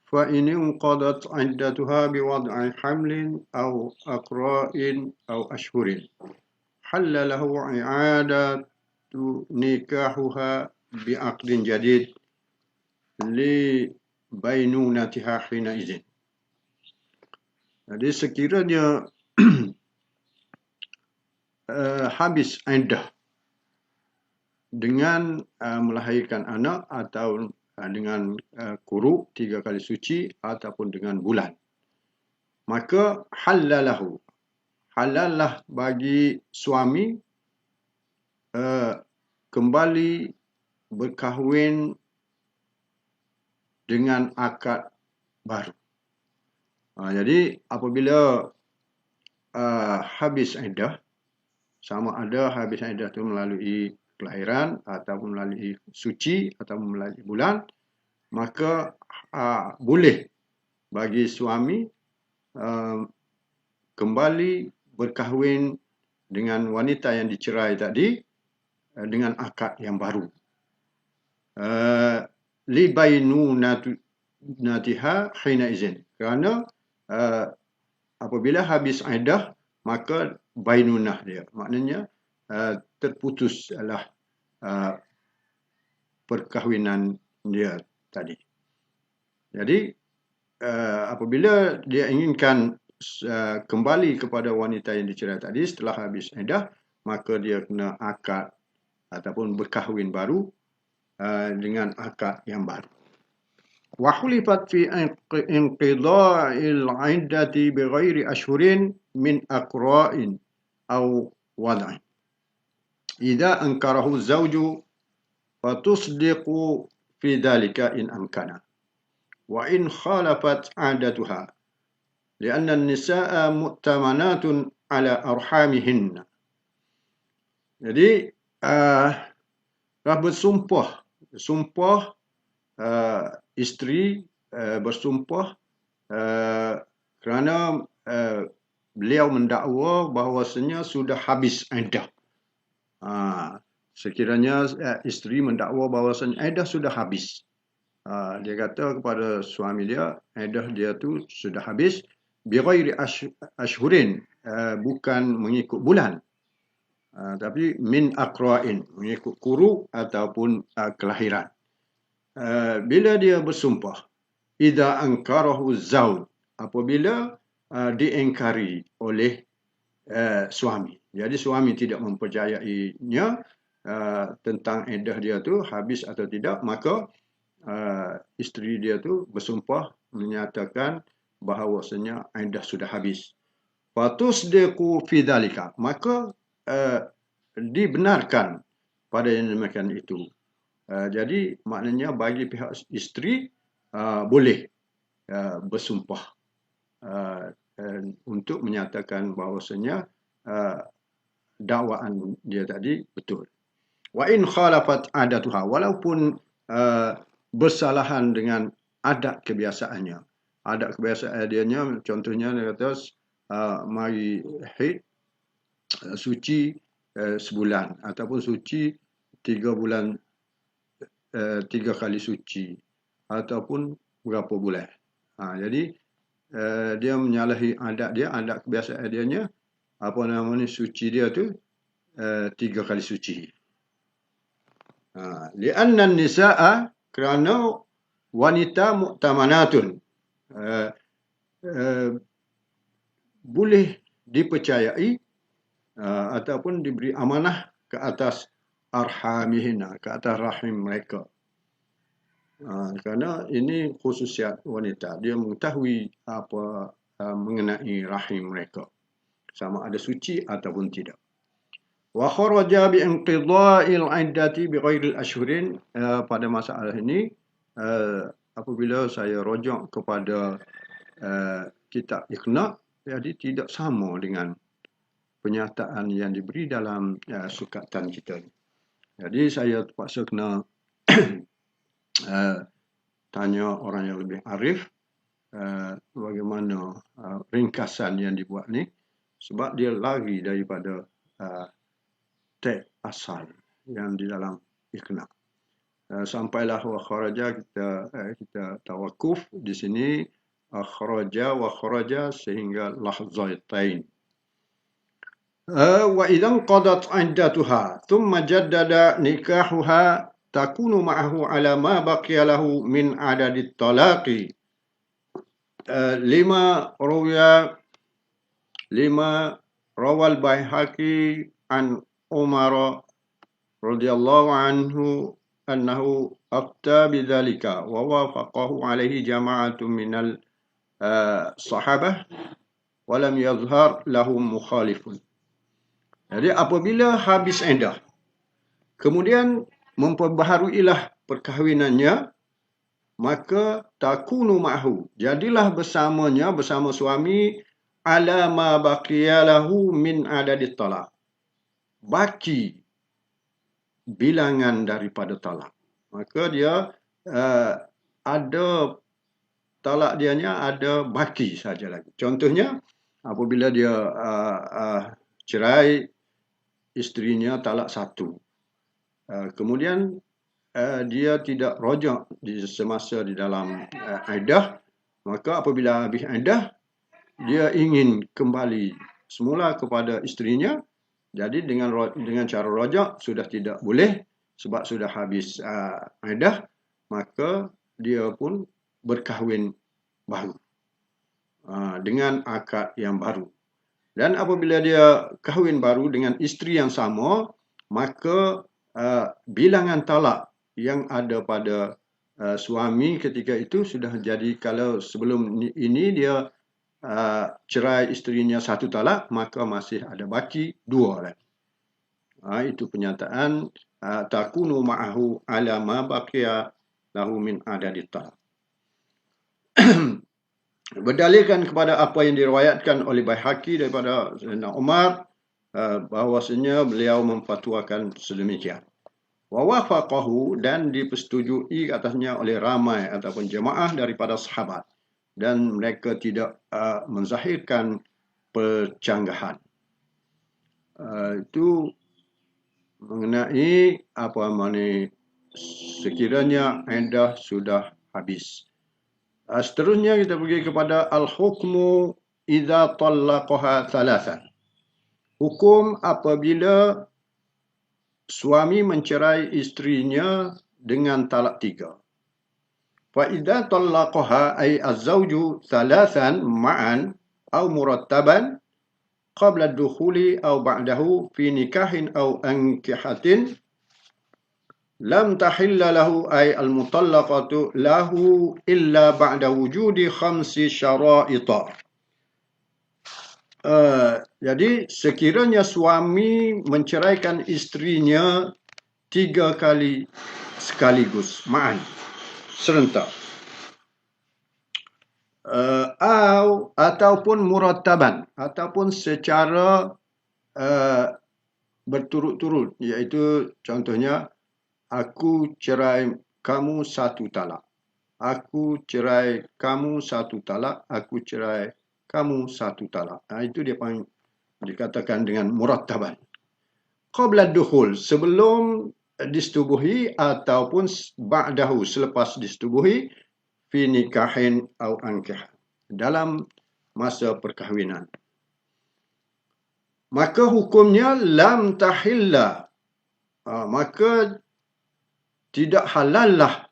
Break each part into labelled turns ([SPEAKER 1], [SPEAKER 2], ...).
[SPEAKER 1] فإن انقضت عدتها بوضع حمل أو أقراء أو أشهر حل له إعادة نكاحها بعقد جديد لبينونتها حينئذ. Jadi sekiranya habis iddah dengan melahirkan anak atau dengan kuruk 3 kali suci ataupun dengan bulan, maka halalahu, halallah bagi suami kembali berkahwin dengan akad baru. Jadi apabila habis iddah, sama ada habis iddah itu melalui kelahiran ataupun melalui suci ataupun melalui bulan, maka boleh bagi suami kembali berkahwin dengan wanita yang dicerai tadi dengan akad yang baru. Libainunatiha hina izin. Kerana apabila habis iddah, maka bainunah dia. Maknanya terputuslah perkahwinan dia tadi. Jadi apabila dia inginkan kembali kepada wanita yang dicerai tadi setelah habis iddah, maka dia kena akad ataupun berkahwin baru dengan akad yang baru. Wa khulifat fi inqidha'il 'iddati bighairi ashhurin min aqra'in aw wad'in. Idza ankarahu az-zawju fatusdiqu fi dhalika in amkana. Wa in khalafat 'adatuha li'anna an-nisaa mu'tamanatun 'ala arhamihinna. Jadi telah bersumpah isteri bersumpah kerana beliau mendakwa bahawasanya sudah habis iddah. Sekiranya isteri mendakwa bahawasanya iddah sudah habis, dia kata kepada suami dia, iddah dia tu sudah habis, bighairi ashhurin, bukan mengikut bulan, tapi min aqra'in, mengikut kuru ataupun kelahiran. Bila dia bersumpah, idza ankarahu zawj, apabila diingkari oleh suami. Jadi suami tidak mempercayainya tentang iddah dia tu habis atau tidak, maka isteri dia tu bersumpah menyatakan bahawasanya iddah sudah habis. Fatusdiqu fi dhalika, maka dibenarkan pada yang demikian itu. Jadi maknanya bagi pihak isteri boleh bersumpah untuk menyatakan bahawasanya dakwaan dia tadi betul. Wa in khalafat adatuha, walaupun bersalahan dengan adat kebiasaannya. Adat kebiasaan dia contohnya dia kata mari haid suci sebulan ataupun suci 3 bulan, 3 kali suci ataupun berapa bulan. Jadi dia menyalahi adat kebiasaan dia, apa namanya, suci dia tu 3 kali suci. Li'anna an-nisaa, kerana wanita mu'tamanatun, boleh dipercayai ataupun diberi amanah ke atas arhamihinna, ke atas rahim mereka. Kerana ini khususiat wanita, dia mengetahui apa mengenai rahim mereka, sama ada suci ataupun tidak. Wa kharaja bi inqidha'il 'iddati bi ghairil ashhurin. Pada masalah ini apabila saya rujuk kepada kitab Iqna', jadi tidak sama dengan penyataan yang diberi dalam sukatan kita. Jadi saya terpaksa kena tanya orang yang lebih arif bagaimana ringkasan yang dibuat ni, sebab dia lari daripada teks asal yang di dalam Iqna'. Sampailah wa kharaja, kita tawakuf di sini, akhraja wa kharaja sehingga lahzatain. وإذا انقضت عدتها ثم جدد نكاحها تكون معه على ما بقي له من عدد الطلاق. لما روى البيهقي عن عمر رضي الله عنه أنه أفتى بذلك ووافقه عليه جماعة من الصحابة ولم يظهر لهم مخالف. Jadi apabila habis iddah, kemudian memperbaharuilah perkahwinannya, maka takunu ma'hu, jadilah bersamanya, bersama suami, ala ma baqiyalahu min adadit talaq, baki bilangan daripada talak. Maka dia ada talak dianya ada baki saja lagi. Contohnya apabila dia cerai isterinya talak satu, kemudian dia tidak rojak semasa di dalam iddah, maka apabila habis iddah dia ingin kembali semula kepada isterinya, jadi dengan cara rojak sudah tidak boleh sebab sudah habis iddah, maka dia pun berkahwin baru dengan akad yang baru. Dan apabila dia kahwin baru dengan isteri yang sama, maka bilangan talak yang ada pada suami ketika itu sudah jadi, kalau sebelum ini dia cerai isterinya satu talak, maka masih ada baki dua lagi. Itu penyataan takunu ma'ahu ala ma baqiya lahu min adadit talak. Berdalilkan kepada apa yang diriwayatkan oleh Baihaqi daripada Sayyidina Umar, bahawasanya beliau memfatwakan sedemikian. Wa wafaqahu, dan dipersetujui atasnya oleh ramai ataupun jemaah daripada sahabat, dan mereka tidak menzahirkan percanggahan. Itu mengenai apa makna sekiranya iddah sudah habis. Seterusnya kita pergi kepada al-hukmu idza talaqaha thalathan. Hukum apabila suami mencerai isterinya dengan talak tiga. Fa idza talaqaha ay az-zawju thalathan ma'an aw murattaban qabla ad-dukhuli aw ba'dahu fi nikahin aw ankihatin lam tahilla lahu ay al-mutallaqatu lahu illa ba'da wujudi khamsi syara'ita. Jadi sekiranya suami menceraikan isterinya 3 kali sekaligus, ma'an, serentak, ataupun murattaban, ataupun secara berturut-turut, iaitu contohnya aku cerai kamu satu talak, aku cerai kamu satu talak, aku cerai kamu satu talak. Itu dia dikatakan dengan murattaban. Qabla dukhul, sebelum disetubuhi, ataupun ba'dahu, selepas disetubuhi, fi nikahin au ankih, dalam masa perkahwinan. Maka hukumnya lam tahilla, maka tidak halallah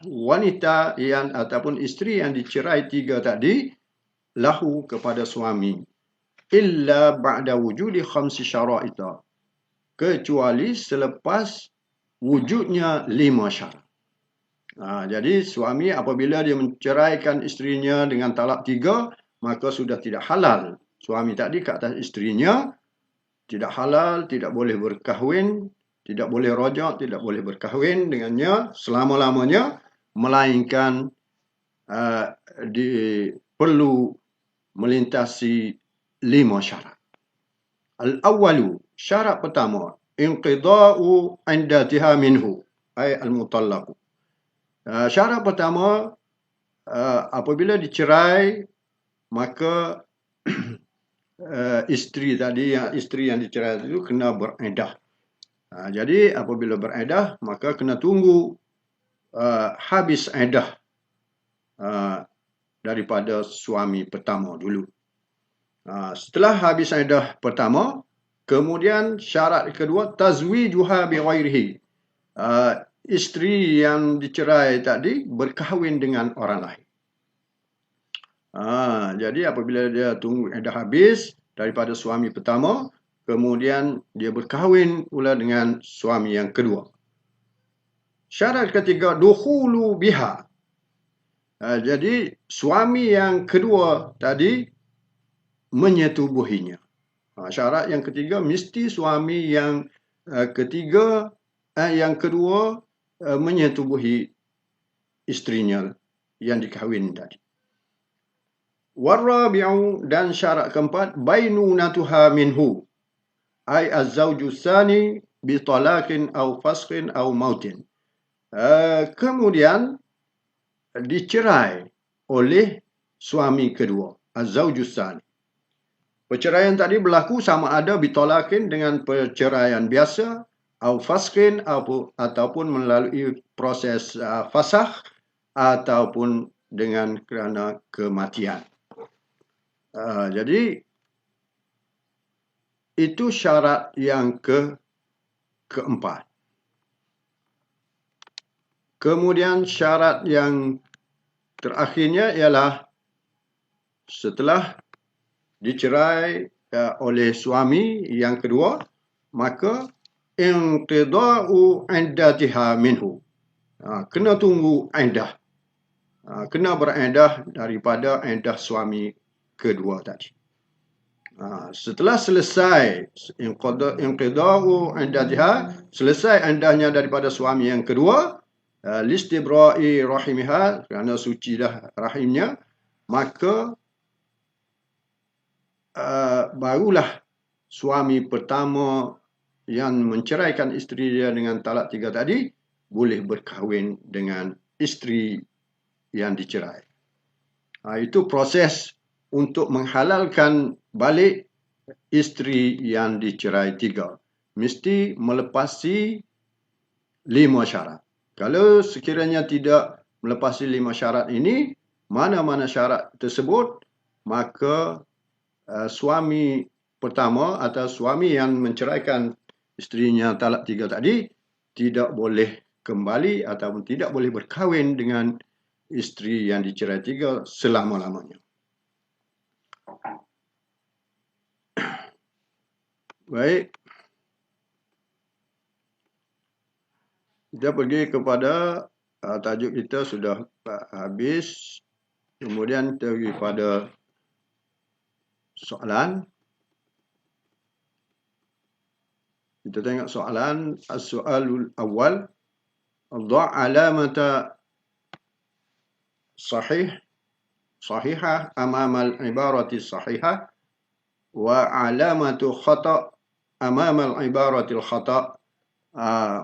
[SPEAKER 1] wanita yang ataupun isteri yang dicerai 3 tadi lahu kepada suami, illa ba'da wujudi khamsi syara'ita, kecuali selepas wujudnya 5 syarat. Jadi suami apabila dia menceraikan isterinya dengan talak 3, maka sudah tidak halal suami tadi ke atas isterinya, tidak halal, tidak boleh berkahwin, tidak boleh rojak, tidak boleh berkahwin dengannya selama-lamanya, melainkan perlu melintasi 5 syarat. Al-awwalu, syarat pertama, inqida'u indatiha minhu, ay al-mutallaqu. Syarat pertama, apabila dicerai, maka isteri yang dicerai itu kena beriddah. Jadi apabila bereddah, maka kena tunggu habis eddah daripada suami pertama dulu. Setelah habis eddah pertama, kemudian syarat kedua, tazwijuha bi ghairihi. Isteri yang dicerai tadi berkahwin dengan orang lain. Jadi apabila dia tunggu eddah habis daripada suami pertama, kemudian dia berkahwin pula dengan suami yang kedua. Syarat ketiga, dukhulu biha. Jadi suami yang kedua tadi menyetubuhinya. Syarat yang ketiga, mesti suami yang yang kedua menyetubuhi isterinya yang dikahwin tadi. Warabi'u, dan syarat keempat, bainunatuha minhu, ay az-zawju tsani bi talaqin aw fasqin aw mautin. Kemudian dicerai oleh suami kedua, az-zawju tsani. Perceraian tadi berlaku sama ada bitolakin dengan perceraian biasa, atau faskin, ataupun melalui proses fasakh, ataupun dengan kerana kematian. Jadi itu syarat yang keempat. Kemudian syarat yang terakhirnya ialah setelah dicerai oleh suami yang kedua, maka inqida'u iddatiha minhu. Kena tunggu iddah. Kena beriddah daripada iddah suami kedua tadi. Setelah selesai inqida'u iddatiha, selesai iddahnya daripada suami yang kedua, listibra'i rahimiha, kerana suci dah rahimnya, maka barulah suami pertama yang menceraikan isteri dia dengan talak 3 tadi boleh berkahwin dengan isteri yang dicerai. Itu proses untuk menghalalkan balik isteri yang dicerai 3. Mesti melepasi 5 syarat. Kalau sekiranya tidak melepasi 5 syarat ini, mana-mana syarat tersebut, maka suami pertama atau suami yang menceraikan isterinya talak 3 tadi tidak boleh kembali ataupun tidak boleh berkahwin dengan isteri yang dicerai 3 selama-lamanya. Baik. Kita pergi kepada tajuk kita sudah habis. Kemudian kita pergi pada soalan. Kita tengok soalan. As-soalul awal. Dha' alamata sahihah amama al-ibarati sahihah wa alamatu khata' amama al-ibarati al-khata'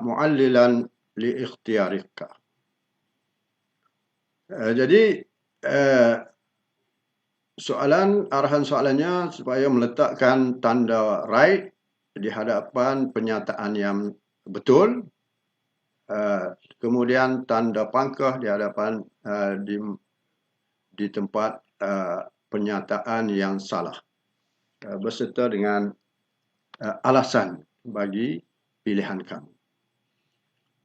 [SPEAKER 1] mu'allilan li ikhtiyarika. Jadi arahan soalannya supaya meletakkan tanda right di hadapan penyataan yang betul, kemudian tanda pangkah di hadapan di tempat penyataan yang salah, berserta dengan alasan bagi pilihan kamu.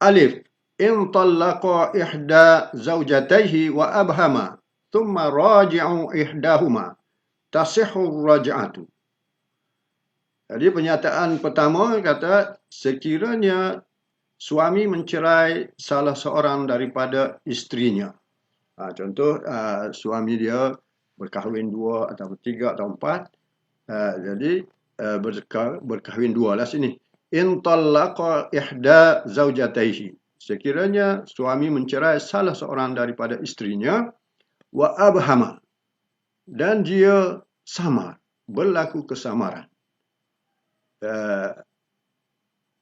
[SPEAKER 1] Alif, in talaqa ihda zawjatayhi wa abhama thumma raji'u ihdahuma tasihhu raj'atu. Jadi pernyataan pertama kata sekiranya suami mencerai salah seorang daripada isterinya. Contoh suami dia berkahwin 2 atau 3 atau 4. Jadi berkahwin 2 lah sini. In talaqa ihda zawjatayhi. Sekiranya suami mencerai salah seorang daripada isterinya, wa abhama, dan dia samar, berlaku kesamaran.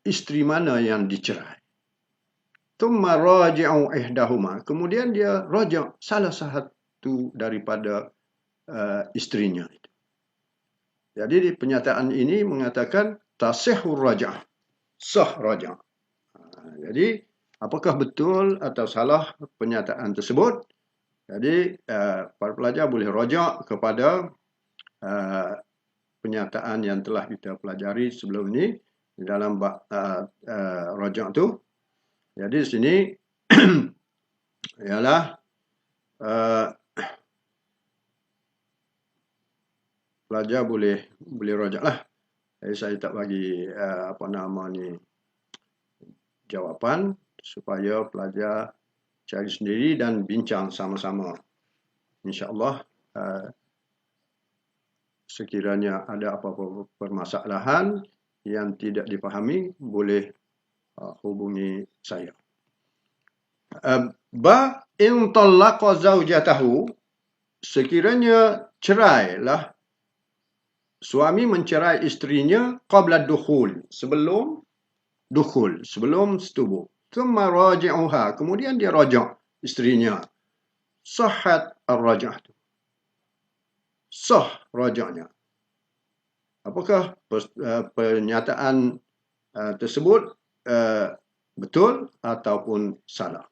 [SPEAKER 1] Isteri mana yang dicerai. Thumma raji'u ihdahuma. Kemudian dia raja' salah satu daripada isterinya. Jadi pernyataan ini mengatakan tasihur raj'ah. sah raja'. Jadi apakah betul atau salah pernyataan tersebut? Jadi para pelajar boleh raja' kepada pernyataan yang telah kita pelajari sebelum ini di dalam raja' tu. Jadi di sini ialah pelajar boleh raja' lah. Jadi saya tak bagi jawapan supaya pelajar cari sendiri dan bincang sama-sama. InsyaAllah sekiranya ada apa-apa permasalahan yang tidak dipahami, boleh hubungi saya. In talaqa zaujatahu, sekiranya cerailah suami mencerai isterinya qabla dukhul, sebelum setubuh. Thumma raji'uha, kemudian dia raja' isterinya. Sahhat ar-raj'ah. Sah raja'nya. Apakah pernyataan tersebut betul ataupun salah?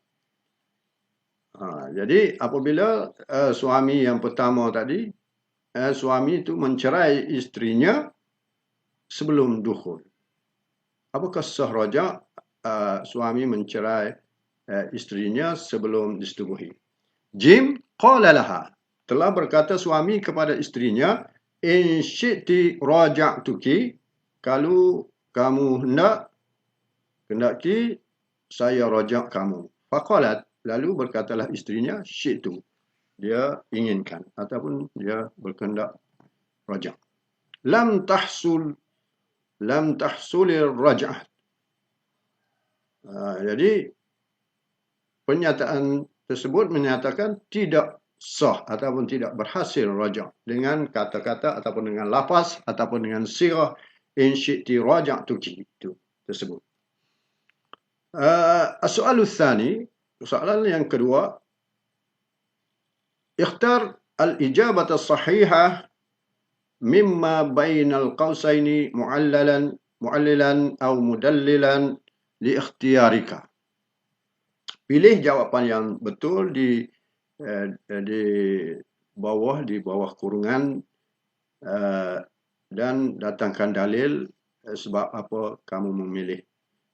[SPEAKER 1] Jadi apabila suami yang pertama tadi, suami itu mencerai isterinya sebelum dukhul, apakah sah raja' suami mencerai isterinya sebelum disetubuhi? Jim qala laha, telah berkata suami kepada isterinya, in syi'ti raja'tuki, kalau kamu hendaki saya raja' kamu. Faqalat, lalu berkatalah isterinya, syi'tu, dia inginkan ataupun dia berkehendak raja'. Lam tahsulir raj'ah. Jadi pernyataan tersebut menyatakan tidak sah ataupun tidak berhasil raja' dengan kata-kata ataupun dengan lafaz ataupun dengan sirah in syi'ti raja'tuki itu tersebut. As-soalu tsani, soalan yang kedua, ikhtar al-ijabah as-sahihah mimma bainal qausaini mu'allilan atau mudallilan li ikhtiyarika. Pilih jawapan yang betul di bawah kurungan dan datangkan dalil sebab apa kamu memilih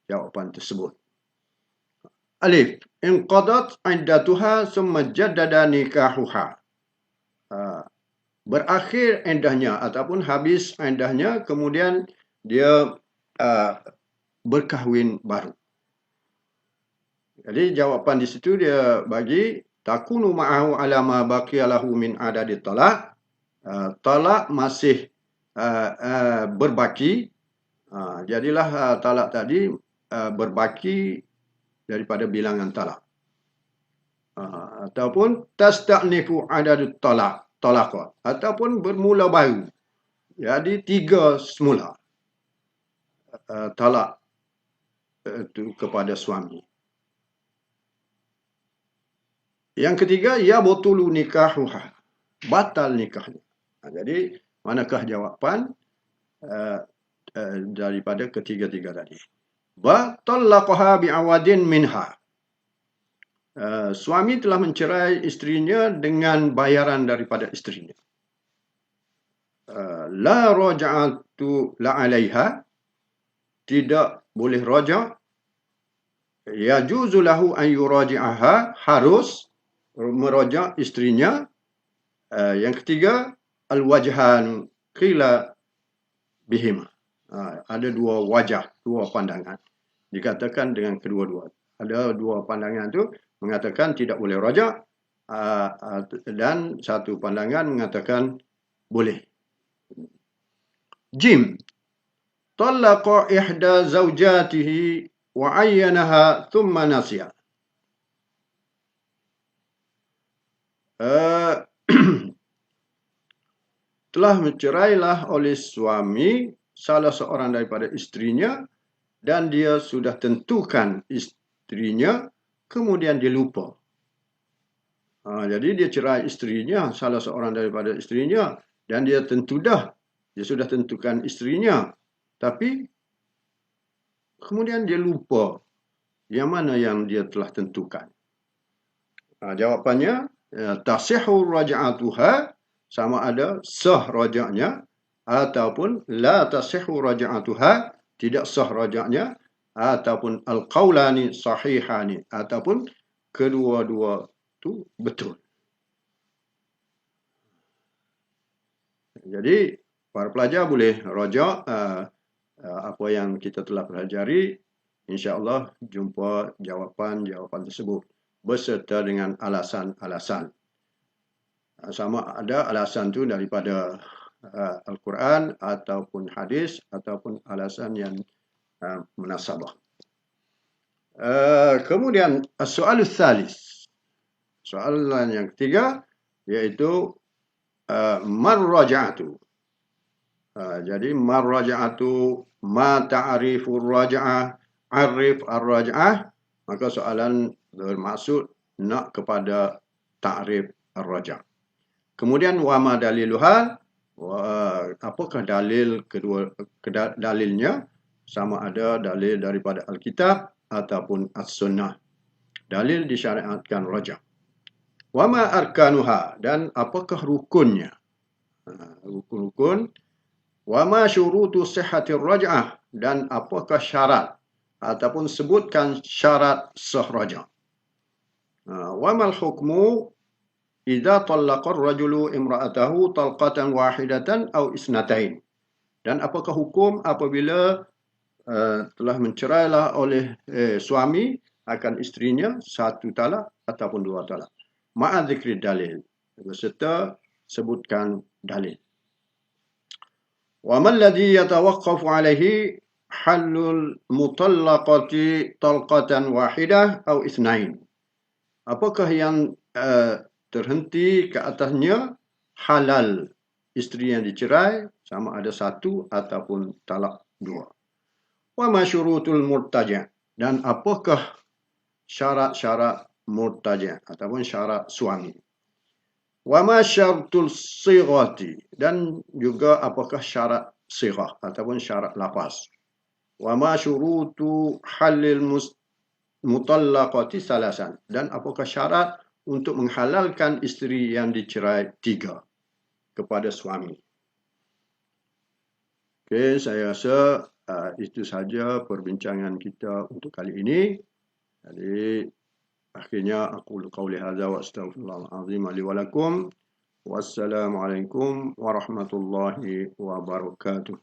[SPEAKER 1] jawapan tersebut. Alif, inqadat iddatuha summa jaddada nikahuha. Berakhir iddahnya ataupun habis iddahnya, kemudian dia berkahwin baru. Jadi jawapan di situ dia bagi takunu ma'ahu ala ma baqiya lahu min adadi talaq. Talak masih berbaki. Jadilah talak tadi berbaki daripada bilangan talak. Ataupun tasta'nifu adadu talaqat, ataupun bermula baru. Jadi 3 semula talak itu kepada suami. Yang ketiga, ya botulu nikahuha, batal nikahnya. Jadi manakah jawapan daripada ketiga-tiga tadi? Batallaqaha bi'awadin minha. Suami telah mencerai isterinya dengan bayaran daripada isterinya. La raja'atu la 'alaiha, tidak boleh raja'. Yajuzu lahu an yuraji'aha, harus meraja' isterinya. Yang ketiga, al-wajhan qila bihima. Ada 2 wajah, 2 pandangan. Dikatakan dengan kedua-dua. Ada 2 pandangan tu mengatakan tidak boleh raja', dan satu pandangan mengatakan boleh. Jim, talaqa ihda zawjatihi wa ayyanaha thumma nasiya. Telah mencerailah oleh suami salah seorang daripada isterinya dan dia sudah tentukan isterinya, kemudian dia lupa. Jadi dia cerai isterinya, salah seorang daripada isterinya, dan dia sudah tentukan isterinya, tapi kemudian dia lupa yang mana yang dia telah tentukan. Jawapannya, tasihhu raj'atuha, sama ada sah raja'nya, ataupun la tasihhu raj'atuha, tidak sah raja'nya, ataupun al-qawlani sahihani, ataupun kedua-dua itu betul. Jadi para pelajar boleh raja' apa yang kita telah pelajari, insya-Allah jumpa jawapan-jawapan tersebut beserta dengan alasan-alasan. Sama ada alasan tu daripada Al-Quran ataupun hadis ataupun alasan yang munasabah. Kemudian soal tsalis. Soalan yang ketiga iaitu marraja'atu. Jadi marraja'atu, ma ta'rifur raja'ah, arif ar-raja'ah. Maka soalan bermaksud nak kepada ta'rif ar-raja'ah. Kemudian wa ma daliluha, apakah dalil kedua dalilnya? Sama ada dalil daripada Alkitab ataupun As-Sunnah. Dalil disyariatkan raja'. Wa ma arkanuha, dan apakah rukunnya? Rukun-rukun. Wa ma syurutu sihhatir raj'ah, dan apakah syarat ataupun sebutkan syarat sah raja'. Wa mal hukmu idza talaqa ar-rajulu imra'atahu talqatan wahidatan aw isnatain. Dan apakah hukum apabila telah mencerailah oleh suami akan isterinya satu talak ataupun dua talak. Ma'a dzikri dalil, beserta sebutkan dalil. Wa man ladzi yatawaqqafu alaihi halul mutallaqati talqatan wahidah aw isnain. Apakah yang terhenti ke atasnya halal isteri yang dicerai, sama ada satu ataupun talak dua. Wa ma syurutul murtaja', dan apakah syarat-syarat murtaja' ataupun syarat suami. Wa ma syaratul sighati, dan juga apakah syarat sighah ataupun syarat lafaz. Wa ma syurutu halil mutallaqati salasan, dan apakah syarat untuk menghalalkan isteri yang dicerai tiga kepada suami. Okey, saya rasa itu saja perbincangan kita untuk kali ini. Jadi akhirnya aku qauli hadza wa astaghfirullahal azim li wa lakum. Wassalamualaikum warahmatullahi wabarakatuh.